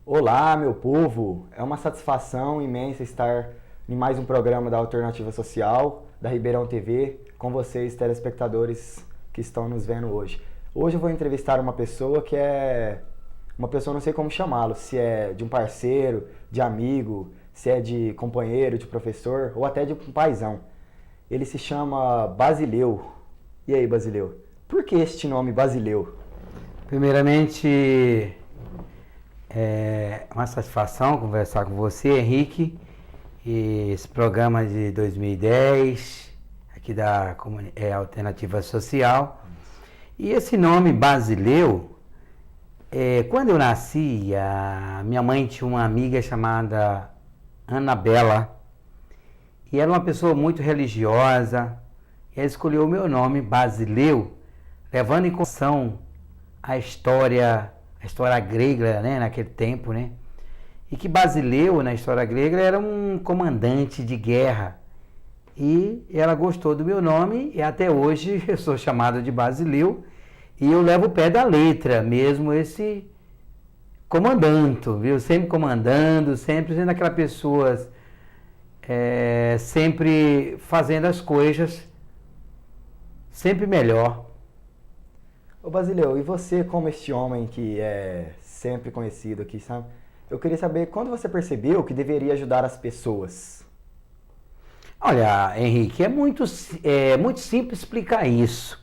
Olá, meu povo! É uma satisfação imensa estar em mais um programa da Alternativa Social, da Ribeirão TV, com vocês, telespectadores que estão nos vendo hoje. Hoje eu vou entrevistar uma pessoa que é uma pessoa, não sei como chamá-lo, se é de um parceiro, de amigo, se é de companheiro, de professor ou até de um paizão. Ele se chama Basileu. E aí, Basileu? Por que este nome Basileu? Primeiramente, é uma satisfação conversar com você, Henrique, e esse programa de 2010, aqui da Alternativa Social. E esse nome Basileu, quando eu nasci, a minha mãe tinha uma amiga chamada Anabela, e era uma pessoa muito religiosa, e ela escolheu o meu nome, Basileu, levando em consideração a história grega, né, naquele tempo, né? E que Basileu, na história grega, era um comandante de guerra. E ela gostou do meu nome e até hoje eu sou chamado de Basileu e eu levo o pé da letra, mesmo esse comandante, viu? Sempre comandando, sempre sendo aquela pessoa, sempre fazendo as coisas sempre melhor. Ô Basileu, e você como este homem que é sempre conhecido aqui, sabe? Eu queria saber quando você percebeu que deveria ajudar as pessoas. Olha, Henrique, é muito simples explicar isso.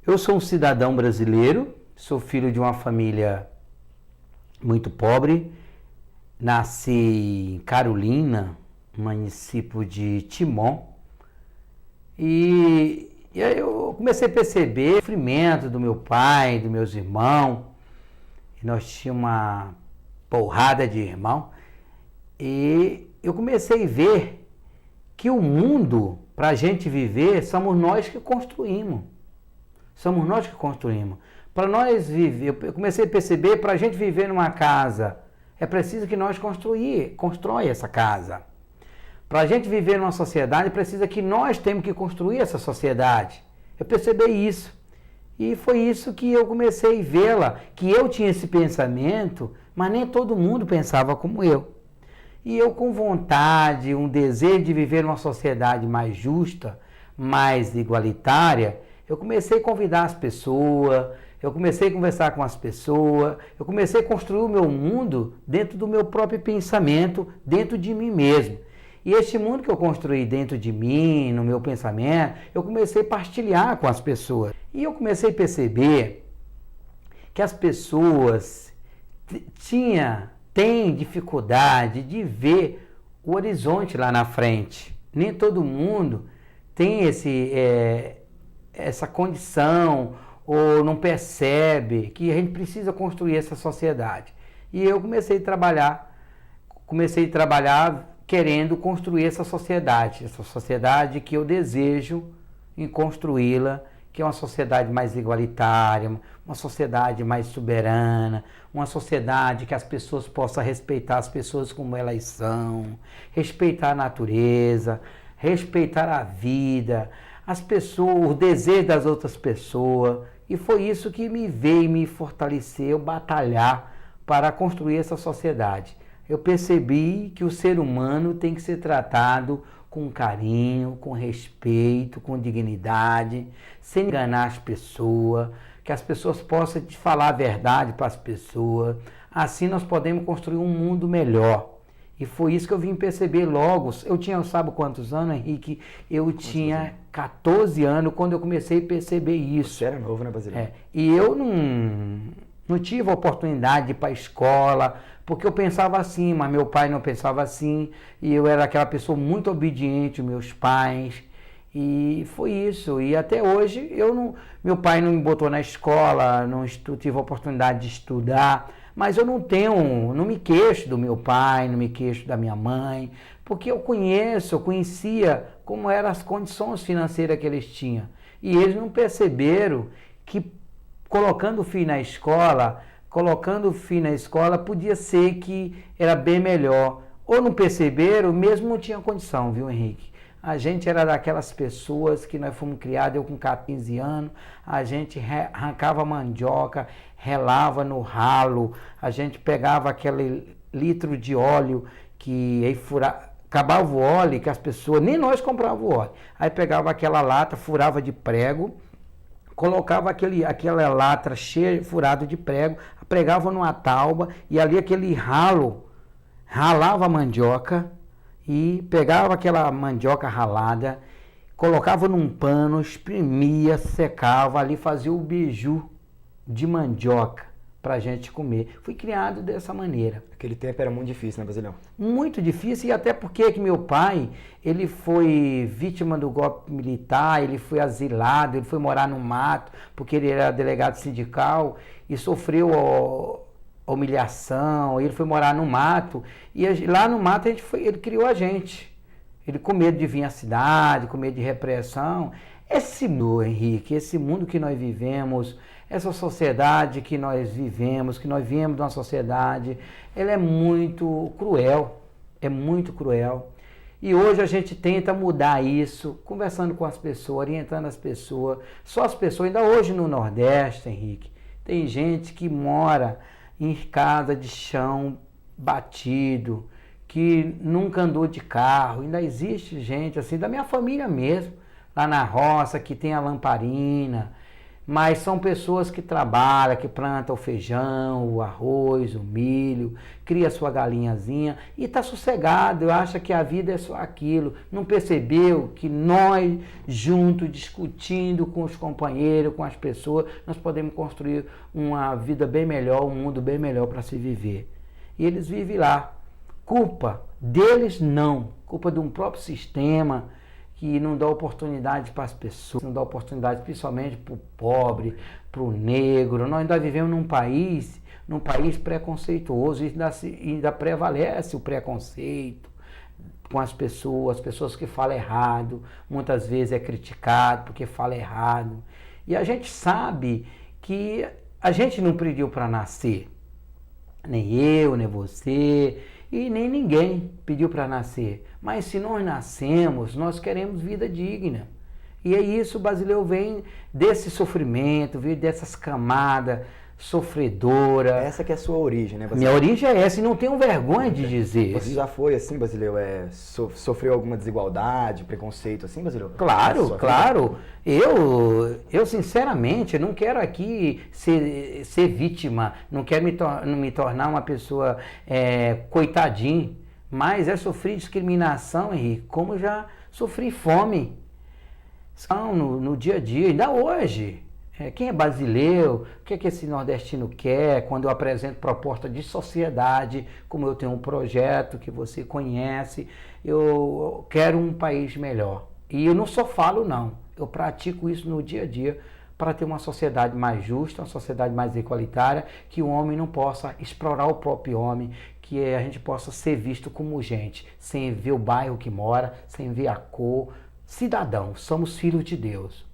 Eu sou um cidadão brasileiro, sou filho de uma família muito pobre, nasci em Carolina, município de Timon, e aí eu comecei a perceber o sofrimento do meu pai, dos meus irmãos. E nós tínhamos uma porrada de irmão. E eu comecei a ver que o mundo, para a gente viver, somos nós que construímos. Somos nós que construímos. Para nós viver, eu comecei a perceber, para a gente viver numa casa, é preciso que nós constrói essa casa. Para a gente viver numa sociedade, precisa que nós temos que construir essa sociedade. Eu percebi isso. E foi isso que eu comecei a vê-la, que eu tinha esse pensamento, mas nem todo mundo pensava como eu. E eu com vontade, um desejo de viver numa sociedade mais justa, mais igualitária, eu comecei a convidar as pessoas, eu comecei a conversar com as pessoas, eu comecei a construir o meu mundo dentro do meu próprio pensamento, dentro de mim mesmo. E este mundo que eu construí dentro de mim, no meu pensamento, eu comecei a partilhar com as pessoas. E eu comecei a perceber que as pessoas têm dificuldade de ver o horizonte lá na frente. Nem todo mundo tem essa condição ou não percebe que a gente precisa construir essa sociedade. E eu comecei a trabalhar querendo construir essa sociedade que eu desejo em construí-la, que é uma sociedade mais igualitária, uma sociedade mais soberana, uma sociedade que as pessoas possam respeitar as pessoas como elas são, respeitar a natureza, respeitar a vida, as pessoas, o desejo das outras pessoas. E foi isso que me veio me fortalecer, batalhar para construir essa sociedade. Eu percebi que o ser humano tem que ser tratado com carinho, com respeito, com dignidade, sem enganar as pessoas, que as pessoas possam falar a verdade para as pessoas. Assim nós podemos construir um mundo melhor. E foi isso que eu vim perceber logo. Eu tinha, sabe quantos anos, Henrique? Eu tinha 14 anos quando eu comecei a perceber isso. Você era novo, né, Basileu? E eu não tive a oportunidade de ir para a escola, porque eu pensava assim, mas meu pai não pensava assim, e eu era aquela pessoa muito obediente, meus pais, e foi isso. E até hoje, meu pai não me botou na escola, não tive a oportunidade de estudar, mas eu não me queixo do meu pai, não me queixo da minha mãe, porque eu conhecia como eram as condições financeiras que eles tinham. E eles não perceberam que colocando o filho na escola, podia ser que era bem melhor. Ou não perceberam, mesmo não tinha condição, viu, Henrique? A gente era daquelas pessoas que nós fomos criados, eu com 15 anos, a gente arrancava mandioca, relava no ralo, a gente pegava aquele litro de óleo que aí acabava o óleo, que as pessoas, nem nós comprávamos o óleo. Aí pegava aquela lata, furava de prego, colocava aquela lata cheia, furada de prego, pregava numa tauba e ali aquele ralava a mandioca e pegava aquela mandioca ralada, colocava num pano, exprimia, secava, ali fazia o beiju de mandioca pra gente comer. Fui criado dessa maneira. Aquele tempo era muito difícil, né, Basileu? Muito difícil, e até porque que meu pai, ele foi vítima do golpe militar, ele foi asilado, ele foi morar no mato, porque ele era delegado sindical e sofreu humilhação, ele foi morar no mato, e lá no mato ele criou a gente. Ele com medo de vir à cidade, com medo de repressão. Esse mundo, Henrique, esse mundo que nós vivemos, essa sociedade que nós vivemos, que nós viemos de uma sociedade, ela é muito cruel, é muito cruel. E hoje a gente tenta mudar isso, conversando com as pessoas, orientando as pessoas. Só as pessoas, ainda hoje no Nordeste, Henrique, tem gente que mora em casa de chão batido, que nunca andou de carro. Ainda existe gente assim, da minha família mesmo, lá na roça, que tem a lamparina. Mas são pessoas que trabalham, que plantam o feijão, o arroz, o milho, cria sua galinhazinha e está sossegado, acha que a vida é só aquilo. Não percebeu que nós, juntos, discutindo com os companheiros, com as pessoas, nós podemos construir uma vida bem melhor, um mundo bem melhor para se viver. E eles vivem lá. Culpa deles não, culpa de um próprio sistema que não dá oportunidade para as pessoas, não dá oportunidade principalmente para o pobre, para o negro. Nós ainda vivemos num país preconceituoso, e ainda prevalece o preconceito com as pessoas que falam errado, muitas vezes é criticado porque fala errado. E a gente sabe que a gente não pediu para nascer, nem eu, nem você, e nem ninguém pediu para nascer. Mas se nós nascemos, nós queremos vida digna. E é isso, o brasileiro vem desse sofrimento, vem dessas camadas sofredoras. Essa que é a sua origem, né, Minha origem é essa e não tenho vergonha de dizer. Você já foi assim, brasileiro? Sofreu alguma desigualdade, preconceito assim, brasileiro? Claro, claro. Eu sinceramente não quero aqui ser vítima, não quero me tornar uma pessoa coitadinho, mas sofri discriminação, Henrique, como já sofri fome no dia a dia, ainda hoje. Quem é brasileiro, o que esse nordestino quer quando eu apresento proposta de sociedade, como eu tenho um projeto que você conhece, eu quero um país melhor. E eu não só falo não, eu pratico isso no dia a dia para ter uma sociedade mais justa, uma sociedade mais igualitária, que o homem não possa explorar o próprio homem, que a gente possa ser visto como gente, sem ver o bairro que mora, sem ver a cor. Cidadão, somos filhos de Deus.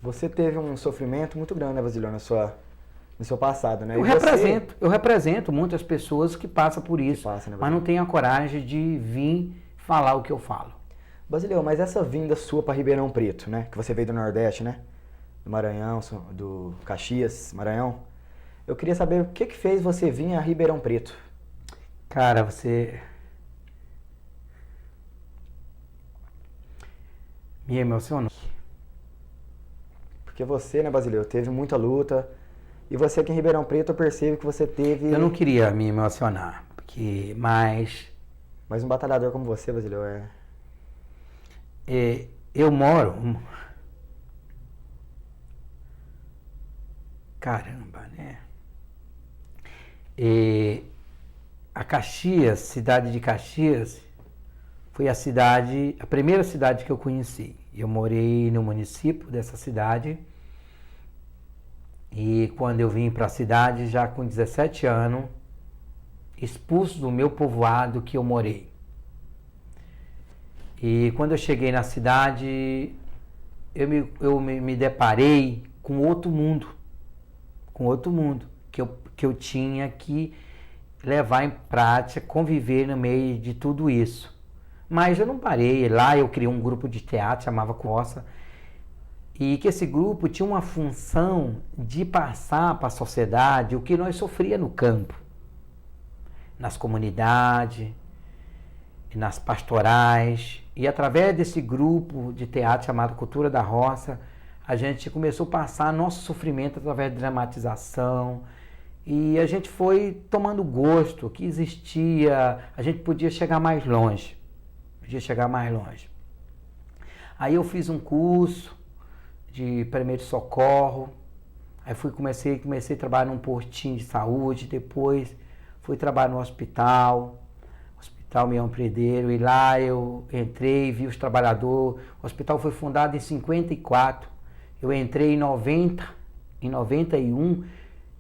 Você teve um sofrimento muito grande, né, Basileu, no seu passado, né? Eu represento muitas pessoas que passam por isso, mas não tenho a coragem de vir falar o que eu falo. Basileu, mas essa vinda sua para Ribeirão Preto, né? Que você veio do Nordeste, né? Do Maranhão, do Caxias, Maranhão. Eu queria saber o que fez você vir a Ribeirão Preto. Cara, você me emocionou. Porque você, né, Basileu, teve muita luta. E você aqui em Ribeirão Preto, eu percebo que você teve... Eu não queria me emocionar, mas um batalhador como você, Basileu, eu moro... Caramba, né? A Caxias, cidade de Caxias, foi a primeira cidade que eu conheci. Eu morei no município dessa cidade e quando eu vim para a cidade, já com 17 anos, expulso do meu povoado que eu morei. E quando eu cheguei na cidade, eu me deparei com outro mundo que eu tinha que levar em prática, conviver no meio de tudo isso. Mas eu não parei. Lá eu criei um grupo de teatro, chamava Costa, e que esse grupo tinha uma função de passar para a sociedade o que nós sofria no campo, nas comunidades, nas pastorais. E através desse grupo de teatro chamado Cultura da Roça, a gente começou a passar nosso sofrimento através de dramatização. E a gente foi tomando gosto que existia, a gente podia chegar mais longe. Aí eu fiz um curso de primeiro socorro, aí comecei a trabalhar num postinho de saúde, depois fui trabalhar no Hospital Mião Predeiro, e lá eu entrei, vi os trabalhadores. O hospital foi fundado em 54, eu entrei em 90, em 91,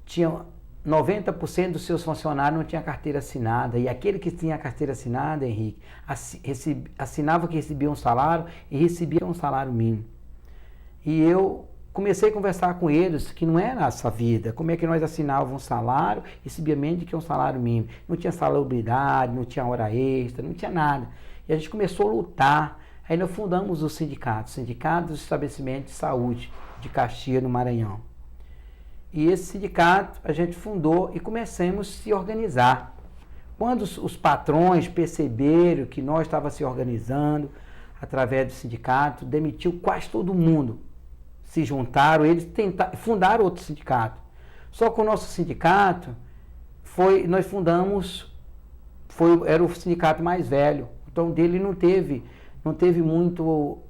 tinha 90% dos seus funcionários não tinha carteira assinada, e aquele que tinha carteira assinada, Henrique, assinava que recebia um salário e recebia um salário mínimo. E eu comecei a conversar com eles que não era essa vida, como é que nós assinávamos um salário, recebia menos do que um salário mínimo, não tinha salubridade, não tinha hora extra, não tinha nada. E a gente começou a lutar, aí nós fundamos o Sindicato dos Estabelecimentos de Saúde de Caxias, no Maranhão. E esse sindicato a gente fundou e começamos a se organizar. Quando os patrões perceberam que nós estávamos se organizando através do sindicato, demitiu quase todo mundo. Se juntaram, eles fundaram outro sindicato. Só que o nosso sindicato nós fundamos, era o sindicato mais velho. Então dele não teve muito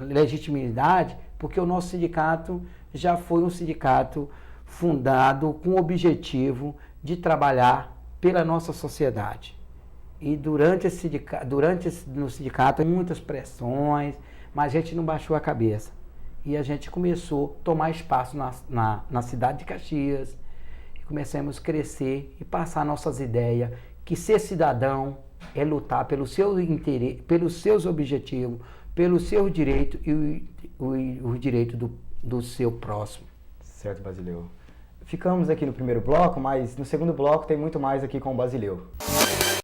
legitimidade, porque o nosso sindicato já foi um sindicato fundado com o objetivo de trabalhar pela nossa sociedade. E no sindicato, muitas pressões, mas a gente não baixou a cabeça. E a gente começou a tomar espaço na cidade de Caxias, e começamos a crescer e passar nossas ideias, que ser cidadão é lutar pelos seus interesses, pelos seus objetivos, pelo seu direito e o direito do seu próximo. Certo, Basileu. Ficamos aqui no primeiro bloco, mas no segundo bloco tem muito mais aqui com o Basileu.